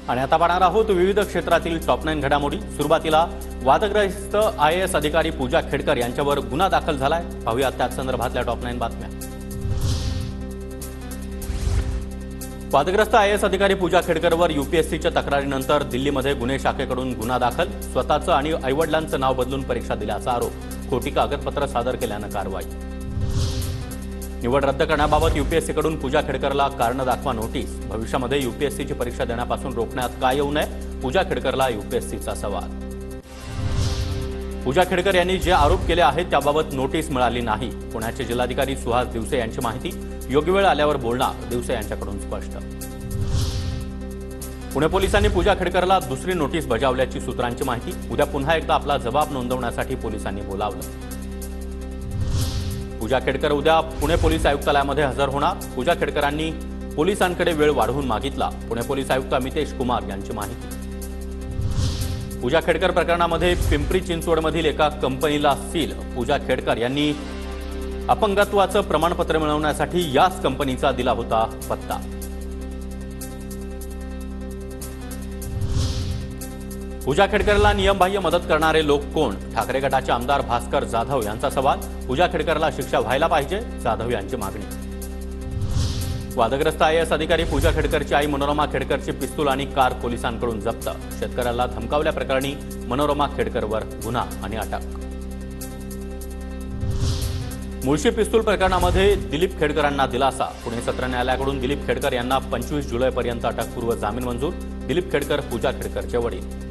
आणि आता पाहणार आहोत विविध क्षेत्रातील टॉप 9 घडामोडी। सुरुवातीला वादग्रस्त IAS अधिकारी पूजा खेडकर यांच्यावर गुन्हा दाखल झालाय। पाहूया त्या संदर्भातल्या टॉप 9 बातम्या। वादग्रस्त IAS अधिकारी पूजा खेडकरवर UPSCच्या तक्रारीनंतर दिल्लीमध्ये गुन्हे शाखेकडून गुन्हा दाखल। स्वतःचं आणि आईवडिलांचं नाव बदलून परीक्षा दिल्याचा आरोप। खोटी कागदपत्र सादर केल्यानं कारवाई। निवड रद्द करण्याबाबत UPSCकडून पूजा खेडकरला कारण दाखवा नोटीस। भविष्यामध्ये UPSCची परीक्षा देण्यापासून रोखण्यात काय येऊ नये, पूजा खेडकरला UPSCचा सवाल। पूजा खेडकर यांनी जे आरोप केले आहेत त्याबाबत नोटीस मिळाली नाही। पुण्याचे जिल्हाधिकारी सुहास दिवसे यांची माहिती। योग्य वेळ आल्यावर बोलणार, दिवसे यांच्याकडून स्पष्ट। पुणे पोलिसांनी पूजा खेडकरला दुसरी नोटीस बजावल्याची सूत्रांची माहिती। उद्या पुन्हा एकदा आपला जबाब नोंदवण्यासाठी पोलिसांनी बोलावलं। पूजा खेडकर उद्या पुणे पोलीस आयुक्तालयामध्ये हजर होणार। पूजा खेडकरांनी पोलिसांकडे वेळ वाढवून मागितला। पुणे पोलीस आयुक्त अमितेश कुमार यांची माहिती। पूजा खेडकर प्रकरणामध्ये पिंपरी चिंचवडमधील एका कंपनीला सील। पूजा खेडकर यांनी अपंगत्वाचं प्रमाणपत्र मिळवण्यासाठी याच कंपनीचा दिला होता पत्ता। पूजा खेडकरला नियमबाह्य मदत करणारे लोक कोण? ठाकरे गटाचे आमदार भास्कर जाधव यांचा सवाल। पूजा खेडकरला शिक्षा व्हायला पाहिजे, जाधव यांची मागणी। वादग्रस्त IAS अधिकारी पूजा खेडकरची आई मनोरमा खेडकरची पिस्तूल आणि कार पोलिसांकडून जप्त। शेतकऱ्याला धमकावल्याप्रकरणी मनोरमा खेडकरवर गुन्हा आणि अटक। मुळशी पिस्तूल प्रकरणामध्ये दिलीप खेडकरांना दिलासा। पुणे सत्र न्यायालयाकडून दिलीप खेडकर यांना 25 जुलैपर्यंत अटकपूर्व जामीन मंजूर। दिलीप खेडकर पूजा खेडकरचे वडील।